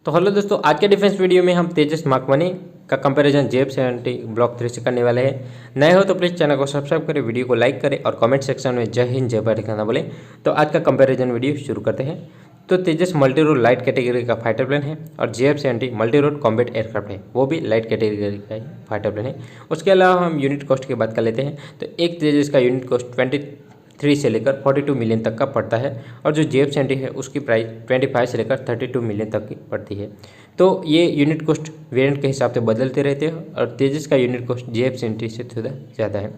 तो हेलो दोस्तों, आज के डिफेंस वीडियो में हम तेजस मार्क 1 का कंपैरिजन JF-70 ब्लॉक 3 से करने वाले हैं। नए हो तो प्लीज़ चैनल को सब्सक्राइब करें, वीडियो को लाइक करें और कमेंट सेक्शन में जय हिंद जय भारत लिखना बोलें। तो आज का कंपैरिजन वीडियो शुरू करते हैं। तो तेजस मल्टी रोल लाइट कैटेगरी का फाइटर प्लेन है और JF-70 multi role combat aircraft है, वो भी लाइट कैटेगरी का फाइटर प्लेन है। उसके अलावा हम यूनिट कॉस्ट की बात कर लेते हैं। तो एक तेजस का यूनिट कॉस्ट 23 से लेकर 42 मिलियन तक का पड़ता है और जो JF-70 है उसकी प्राइस 25 से लेकर 32 मिलियन तक की पड़ती है। तो ये यूनिट कॉस्ट वेरिएंट के हिसाब से बदलते रहते हैं और तेजस का यूनिट कॉस्ट JF-70 से थोड़ा ज़्यादा है।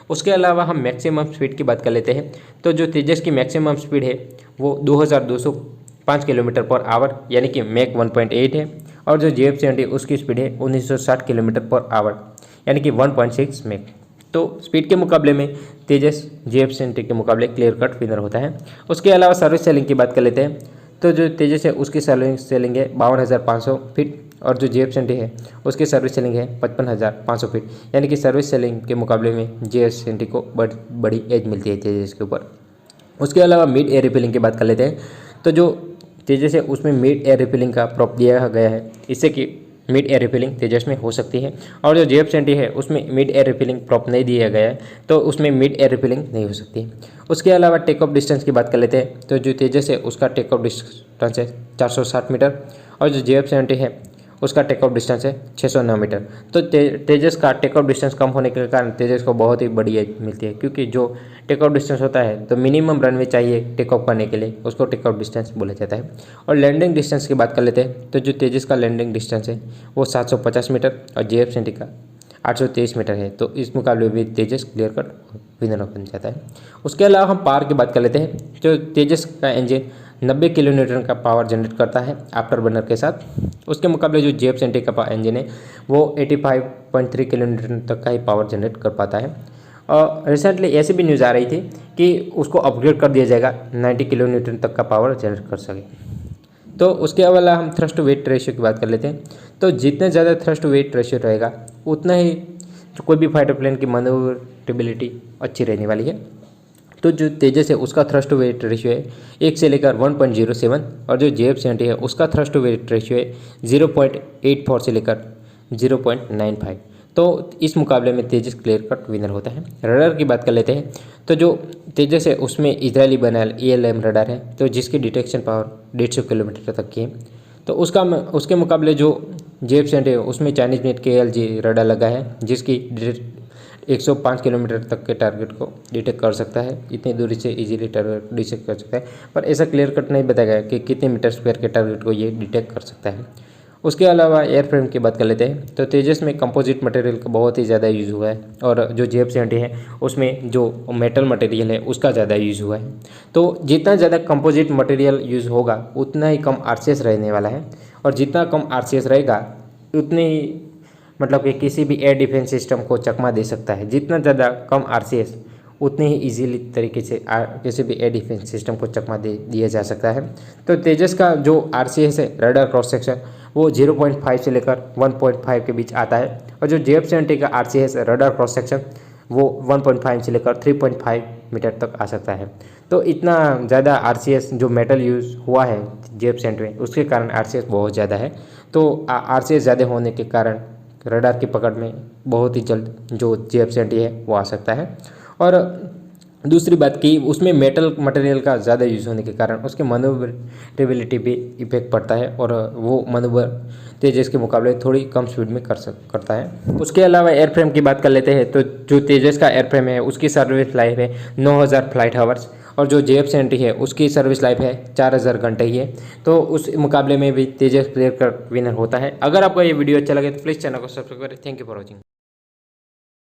उसके अलावा हम मैक्सिमम स्पीड की बात कर लेते हैं। तो जो तेजस की मैक्सिमम स्पीड है वो 2205 किलोमीटर पर आवर यानी कि मैक 1.8 है और जो JF-70 उसकी स्पीड है 1960 किलोमीटर पर आवर यानी कि 1.6 मैक। तो स्पीड के मुकाबले में तेजस JF-70 के मुकाबले क्लियर कट विनर होता है। उसके अलावा सर्विस सेलिंग की बात कर लेते हैं। तो जो तेजस है उसकी सर्विस सेलिंग है 52,500 फीट और जो JF-70 है उसकी सर्विस सेलिंग है 55,500 फीट, यानी कि सर्विस सेलिंग के मुकाबले में JF-70 को बड़ी एज मिलती है तेजस के ऊपर। उसके अलावा मिड एयर रिफिलिंग की बात कर लेते हैं। तो जो तेजस है उसमें मिड एयर रिफिलिंग का प्रॉप दिया गया है, इससे कि मिड एयर रिफिलिंग तेजस में हो सकती है। और जो JF-70 है उसमें मिड एयर रिफिलिंग प्रॉप नहीं दिया गया है, तो उसमें मिड एयर रिफिलिंग नहीं हो सकती। उसके अलावा टेक ऑफ डिस्टेंस की बात कर लेते हैं। तो जो तेजस है उसका टेक ऑफ डिस्टेंस है 460 मीटर और जो JF-70 है उसका टेक ऑफ डिस्टेंस है 609 मीटर। तो तेजस का टेक ऑफ डिस्टेंस कम होने के कारण तेजस को बहुत ही बड़ी एज मिलती है, क्योंकि जो टेक ऑफ डिस्टेंस होता है तो मिनिमम रनवे चाहिए टेक ऑफ करने के लिए, उसको टेक ऑफ डिस्टेंस बोला जाता है। और लैंडिंग डिस्टेंस की बात कर लेते हैं। तो जो तेजस का लैंडिंग डिस्टेंस है वो 750 मीटर और JF-70 का 823 मीटर है। तो इस मुकाबले में तेजस क्लियर कट विनर बन जाता है। उसके अलावा हम पावर की बात कर लेते हैं। जो तेजस का इंजन 90 किलो न्यूटन का पावर जनरेट करता है आफ्टर बर्नर के साथ। उसके मुकाबले जो JF-70 का इंजन है वो 85.3 किलो न्यूटन तक का ही पावर जनरेट कर पाता है। और रिसेंटली ऐसी भी न्यूज़ आ रही थी कि उसको अपग्रेड कर दिया जाएगा 90 किलो न्यूटन तक का पावर जनरेट कर सके। तो उसके अलावा हम थ्रस्ट टू वेट रेशियो की बात कर लेते हैं। तो जितना ज़्यादा थ्रस्ट टू वेट रेशियो रहेगा उतना ही कोई भी फाइटर प्लेन की मैन्यूवरेबिलिटी अच्छी रहने वाली है। तो जो तेजस है उसका थ्रस्ट टू वेट रेशियो है 1 से लेकर 1.07 और जो JF-70 है उसका थ्रस्ट टू वेट रेशियो है 0.84 से लेकर 0.95। तो इस मुकाबले में तेजस क्लियर कट विनर होता है। रडार की बात कर लेते हैं। तो जो तेजस है उसमें इजरायली बनाया ALM रडार है, तो जिसकी डिटेक्शन पावर 150 किलोमीटर तक की है। तो उसके मुकाबले जो JF-70 है उसमें चाइनीज मेड KLG रडार लगा है, जिसकी 105 किलोमीटर तक के टारगेट को डिटेक्ट कर सकता है। इतनी दूरी से इजीली टारगेट डिटेक्ट कर सकता है, पर ऐसा क्लियर कट नहीं बताया गया कि कितने मीटर स्क्वायर के टारगेट को ये डिटेक्ट कर सकता है। उसके अलावा एयरफ्रेम की बात कर लेते हैं। तो तेजस में कंपोजिट मटेरियल का बहुत ही ज़्यादा यूज़ हुआ है और जो JF-70 है उसमें जो मेटल मटेरियल है उसका ज़्यादा यूज़ हुआ है। तो जितना ज़्यादा कंपोजिट मटेरियल यूज़ होगा उतना ही कम RCS रहने वाला है, और जितना कम RCS रहेगा उतनी ही मतलब कि किसी भी एयर डिफेंस सिस्टम को चकमा दे सकता है। जितना ज़्यादा कम RCS उतने ही इजीली तरीके से किसी भी एयर डिफेंस सिस्टम को चकमा दे दिया जा सकता है। तो तेजस का जो RCS है रडार क्रॉस सेक्शन वो 0.5 से लेकर 1.5 के बीच आता है और जो JF-70 का RCS रडार क्रॉस सेक्शन वो 1.5 से लेकर 3.5 मीटर तक आ सकता है। तो इतना ज़्यादा RCS जो मेटल यूज़ हुआ है JF-70 में उसके कारण RCS बहुत ज़्यादा है। तो RCS ज़्यादा होने के कारण रडार की पकड़ में बहुत ही जल्द जो JF-70 है वो आ सकता है। और दूसरी बात की उसमें मेटल मटेरियल का ज़्यादा यूज़ होने के कारण उसके मैन्यूवरेबिलिटी पे इफेक्ट पड़ता है और वो मैन्यूवर तेजस के मुकाबले थोड़ी कम स्पीड में करता है। उसके अलावा एयरफ्रेम की बात कर लेते हैं। तो जो तेजस का एयरफ्रेम है उसकी सर्विस लाइफ है 9000 फ्लाइट आवर्स और जो JF-70 है उसकी सर्विस लाइफ है 4000 घंटे ही है। तो उस मुकाबले में भी तेजस क्लियर कर विनर होता है। अगर आपको ये वीडियो अच्छा लगे तो प्लीज़ चैनल को सब्सक्राइब करें। Thank you for watching.